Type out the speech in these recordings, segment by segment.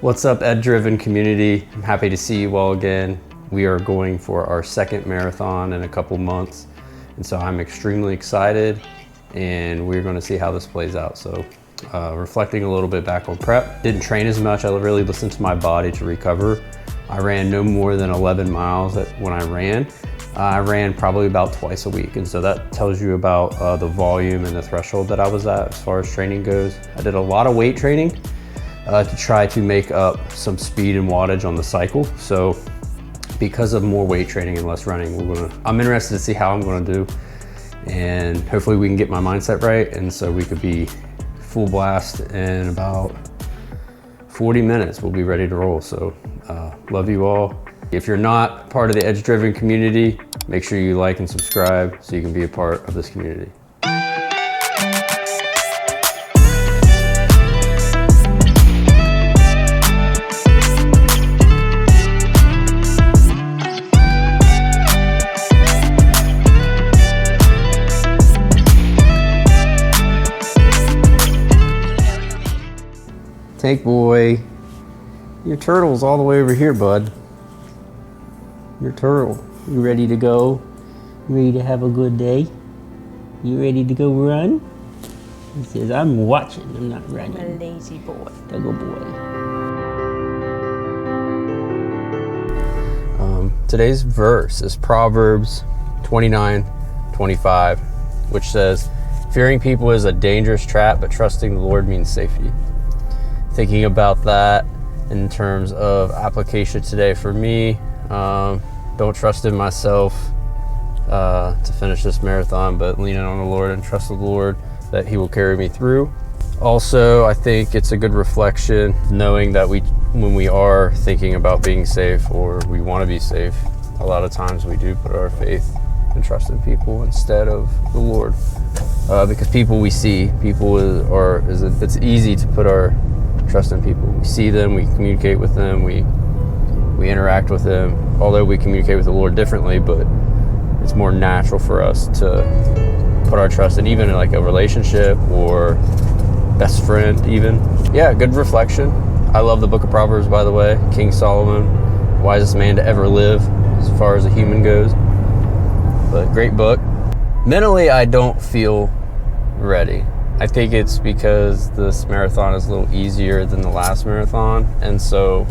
What's up, Ed-driven community? I'm happy to see you all again. We are going for our second marathon in a couple months, and so I'm extremely excited, and we're going to see how this plays out. So reflecting a little bit back on prep, didn't train as much. I really listened to my body to recover. I ran no more than 11 miles when I ran. I ran probably about twice a week, and so that tells you about the volume and the threshold that I was at as far as training goes. I did a lot of weight training to try to make up some speed and wattage on the cycle. So because of more weight training and less running, I'm interested to see how I'm gonna do, and hopefully we can get my mindset right, and so we could be full blast in about 40 minutes. We'll be ready to roll. So love you all. If you're not part of the Edge-driven community, make sure you like and subscribe so you can be a part of this community. Tank boy, your turtle's all the way over here, bud. Your turtle, you ready to go? Ready to have a good day? You ready to go run? He says, I'm watching, I'm not running. I'm a lazy boy. A good boy. Today's verse is Proverbs 29:25, which says, fearing people is a dangerous trap, but trusting the Lord means safety. Thinking about that in terms of application today for me, don't trust in myself to finish this marathon, but leaning on the Lord and trust the Lord that He will carry me through. Also, I think it's a good reflection knowing that when we are thinking about being safe or we want to be safe, a lot of times we do put our faith and trust in people instead of the Lord. Because people we see, it's easy to put our trust in people. We see them, we communicate with them, we interact with them, although we communicate with the Lord differently, but it's more natural for us to put our trust in, even in like a relationship or best friend even. Yeah, good reflection. I love the book of Proverbs, by the way. King Solomon, wisest man to ever live as far as a human goes. But great book. Mentally, I don't feel ready. I think it's because this marathon is a little easier than the last marathon, and so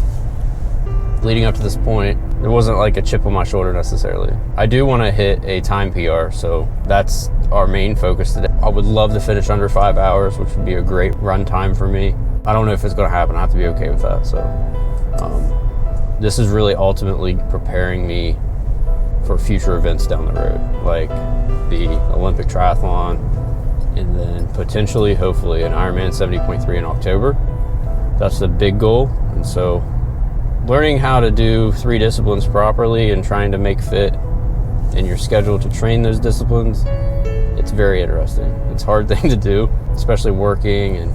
leading up to this point, there wasn't like a chip on my shoulder necessarily. I do want to hit a time PR, so that's our main focus today. I would love to finish under 5 hours, which would be a great run time for me. I don't know if it's going to happen. I have to be okay with that. So this is really ultimately preparing me for future events down the road, like the Olympic triathlon, and then potentially, hopefully, an Ironman 70.3 in October. That's the big goal. And so learning how to do 3 disciplines properly and trying to make fit in your schedule to train those disciplines, it's very interesting. It's a hard thing to do, especially working and,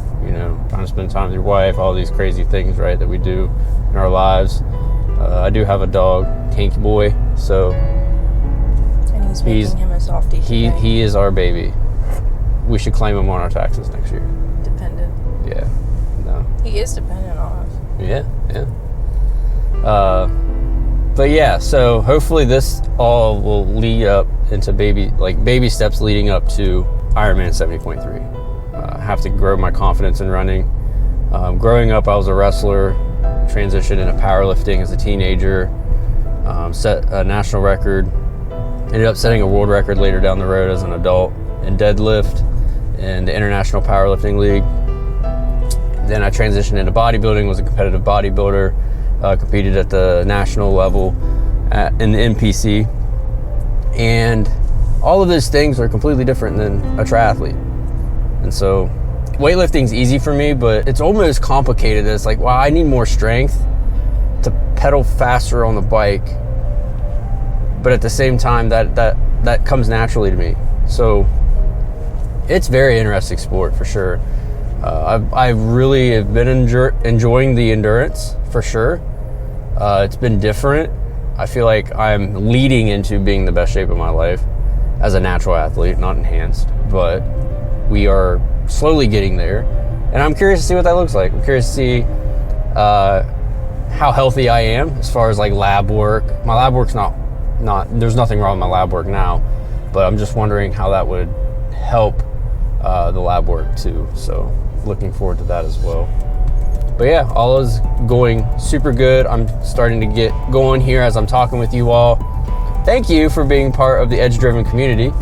trying to spend time with your wife, all these crazy things, right, that we do in our lives. I do have a dog, Tank Boy, so and he's making him a softie today. He is our baby. We should claim him on our taxes next year. Dependent. Yeah. No. He is dependent on us. Yeah. But yeah, so hopefully this all will lead up into baby steps leading up to Ironman 70.3. I have to grow my confidence in running. Growing up, I was a wrestler, transitioned into powerlifting as a teenager, set a national record, ended up setting a world record later down the road as an adult in deadlift in the International Powerlifting League. Then I transitioned into bodybuilding, was a competitive bodybuilder, competed at the national level in the NPC. And all of those things are completely different than a triathlete. And so weightlifting's easy for me, but it's almost complicated. It's like, wow, I need more strength to pedal faster on the bike. But at the same time, that comes naturally to me. So it's very interesting sport for sure. I really have been enjoying the endurance for sure. It's been different. I feel like I'm leading into being the best shape of my life as a natural athlete, not enhanced, but we are slowly getting there. And I'm curious to see what that looks like. I'm curious to see how healthy I am as far as like lab work. My lab work's not there's nothing wrong with my lab work now, but I'm just wondering how that would help the lab work too. So looking forward to that as well. But yeah, all is going super good. I'm starting to get going here as I'm talking with you all. Thank you for being part of the Edge Driven community.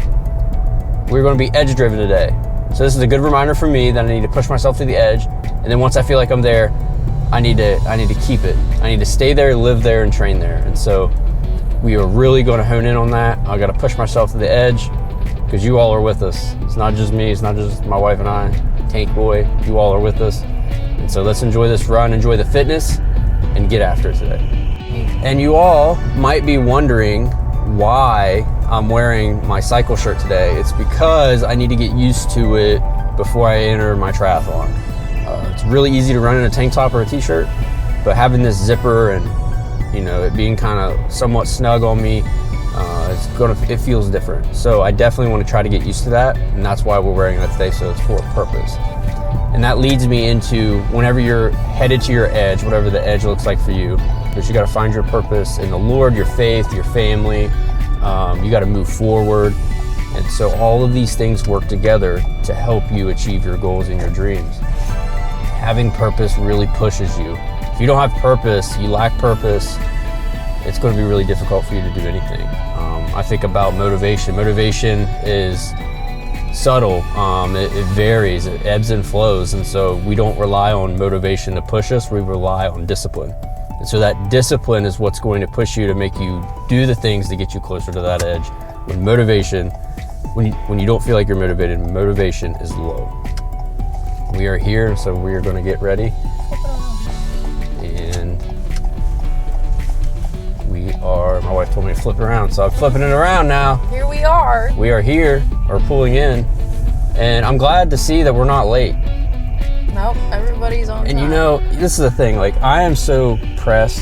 We're going to be edge driven today. So this is a good reminder for me that I need to push myself to the edge. And then once I feel like I'm there, I need to keep it. I need to stay there, live there, and train there. And so we are really going to hone in on that. I got to push myself to the edge because you all are with us. It's not just me. It's not just my wife and I, Tank Boy. You all are with us. And so let's enjoy this run, enjoy the fitness, and get after it today. And you all might be wondering why I'm wearing my cycle shirt today. It's because I need to get used to it before I enter my triathlon. It's really easy to run in a tank top or a t-shirt, but having this zipper and it being kind of somewhat snug on me, it feels different. So I definitely want to try to get used to that, and that's why we're wearing that today. So it's for a purpose. And that leads me into whenever you're headed to your edge, whatever the edge looks like for you, because you got to find your purpose in the Lord, your faith, your family. You got to move forward. And so all of these things work together to help you achieve your goals and your dreams. Having purpose really pushes you. If you don't have purpose, you lack purpose, it's going to be really difficult for you to do anything. I think about motivation. Motivation is subtle. It varies, it ebbs and flows. And so we don't rely on motivation to push us, we rely on discipline. And so that discipline is what's going to push you to make you do the things to get you closer to that edge. When motivation, when you don't feel like you're motivated, motivation is low. We are here, so we are going to get ready. And my wife told me to flip it around, so I'm flipping it around now. Here we are. We are here, or pulling in. And I'm glad to see that we're not late. Nope, everybody's on time. And this is the thing, like I am so pressed.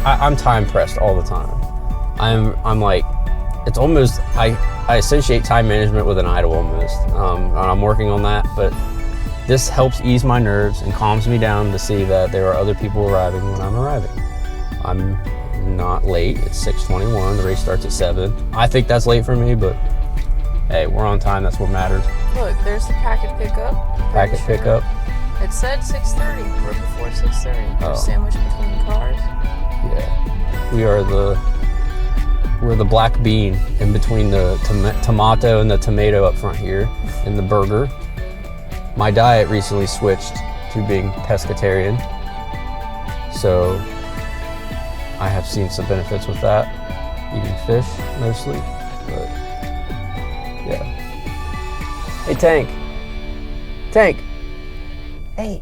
I'm time pressed all the time. I'm like, it's almost, I associate time management with an idol almost. And I'm working on that, but this helps ease my nerves and calms me down to see that there are other people arriving when I'm arriving. I'm not late. It's 6:21. The race starts at 7. I think that's late for me, but hey, we're on time. That's what matters. Look, there's the packet pickup. Packet pickup. It said 6:30. We're before 6:30. Oh. We're sandwiched between cars. Yeah, we're the black bean in between the tomato and the tomato up front here in the burger. My diet recently switched to being pescatarian, so I have seen some benefits with that, eating fish mostly, but yeah. Hey Tank, hey.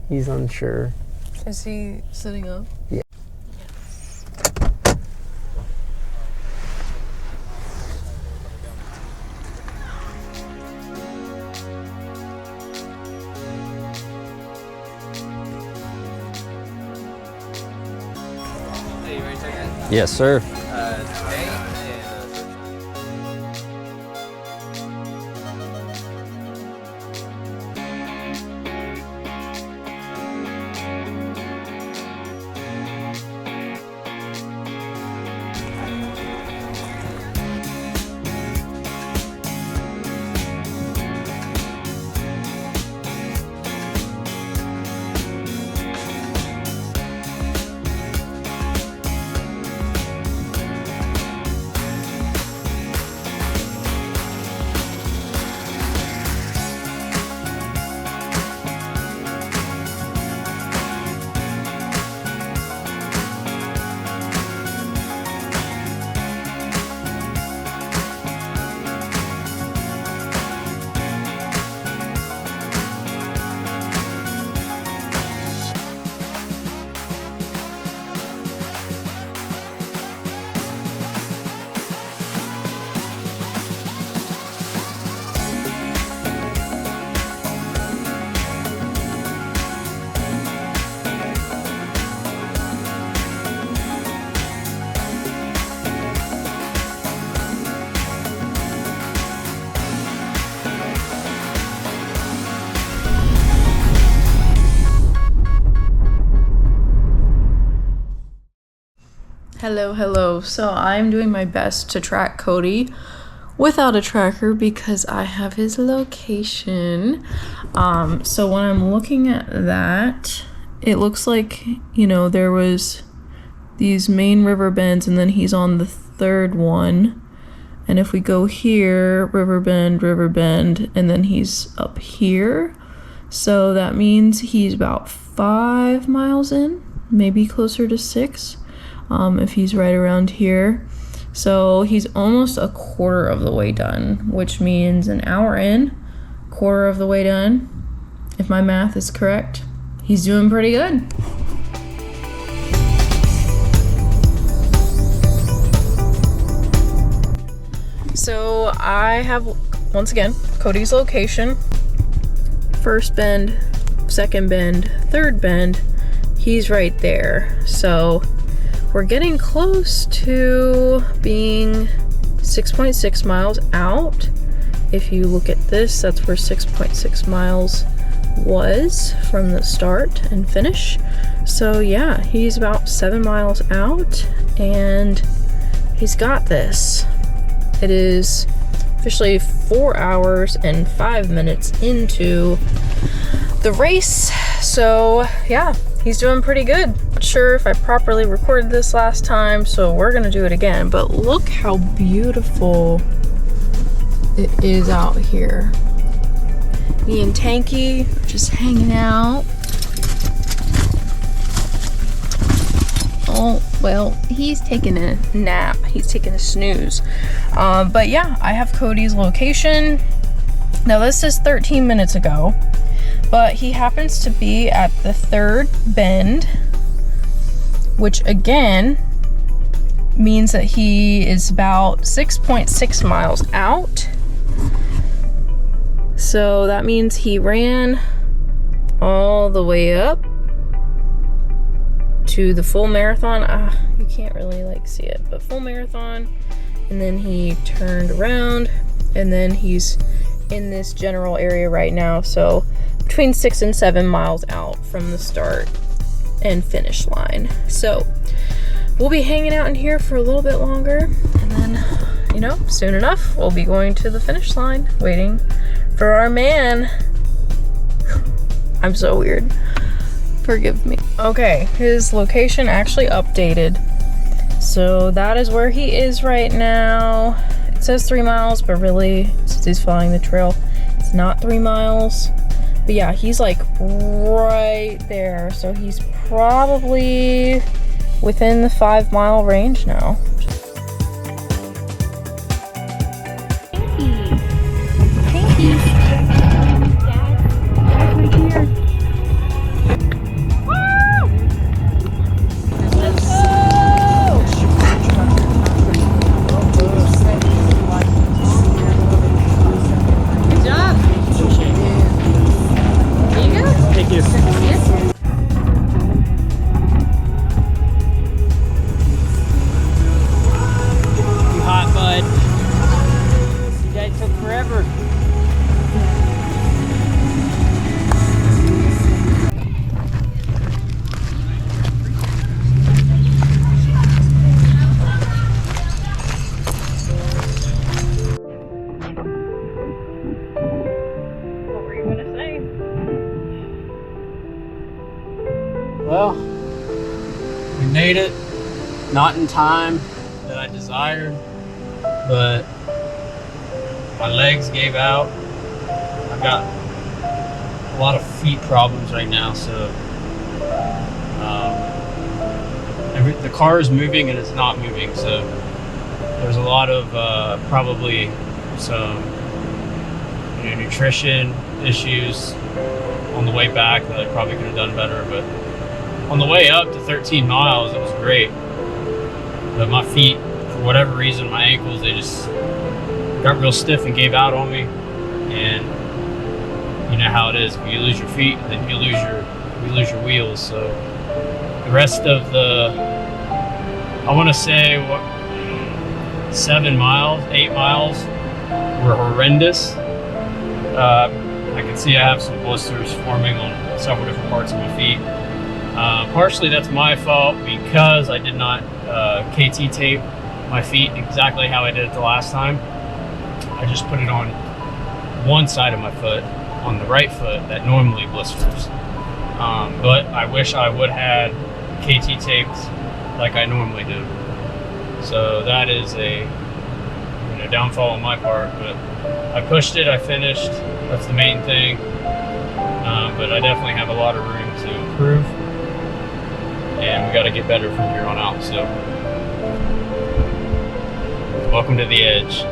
He's unsure. Is he sitting up? Yeah. Hey, you ready to take it? Yes, sir. Today Hello. So I'm doing my best to track Cody without a tracker because I have his location. So when I'm looking at that, it looks like, you know, there was these main river bends and then he's on the third one. And if we go here, river bend, and then he's up here. So that means he's about 5 miles in, maybe closer to 6. If he's right around here. So he's almost a quarter of the way done, which means an hour in, quarter of the way done. If my math is correct, he's doing pretty good. So I have, once again, Cody's location. First bend, second bend, third bend, he's right there. So we're getting close to being 6.6 miles out. If you look at this, that's where 6.6 miles was from the start and finish. So yeah, he's about 7 miles out and he's got this. It is officially 4 hours and 5 minutes into the race. So yeah, he's doing pretty good. Not sure if I properly recorded this last time, so we're gonna do it again. But look how beautiful it is out here. Me and Tanky are just hanging out. Oh, well, he's taking a nap. He's taking a snooze. But yeah, I have Cody's location. Now this is 13 minutes ago. But he happens to be at the third bend, which again means that he is about 6.6 miles out. So that means he ran all the way up to the full marathon. You can't really see it, but full marathon. And then he turned around and then he's in this general area right now. So between 6 and 7 miles out from the start and finish line. So we'll be hanging out in here for a little bit longer, and then, you know, soon enough we'll be going to the finish line, waiting for our man. I'm so weird, forgive me. Okay, his location actually updated, so that is where he is right now. It says 3 miles, but really, since he's following the trail, it's not 3 miles. But yeah, he's like right there. So he's probably within the 5 mile range now. Thank you. Dad, right here. Woo! Let's go! Good job. Thank you. You hot, bud. You guys took forever. What were you gonna say? Well, we made it, not in time that I desired, but my legs gave out. I've got a lot of feet problems right now, so the car is moving and it's not moving, so there's a lot of probably some nutrition issues on the way back that I probably could have done better, but on the way up to 13 miles, it was great. But my feet, for whatever reason, my ankles, they just got real stiff and gave out on me. And you know how it is. If you lose your feet, then you lose your wheels. So the rest of the, I want to say, 7 miles, 8 miles were horrendous. I can see I have some blisters forming on several different parts of my feet. Partially that's my fault because I did not KT tape my feet exactly how I did it the last time. I just put it on one side of my foot, on the right foot that normally blisters. But I wish I would have KT taped like I normally do. So that is a downfall on my part, but I pushed it, I finished. That's the main thing. But I definitely have a lot of room to improve, and we got to get better from here on out. So welcome to the edge.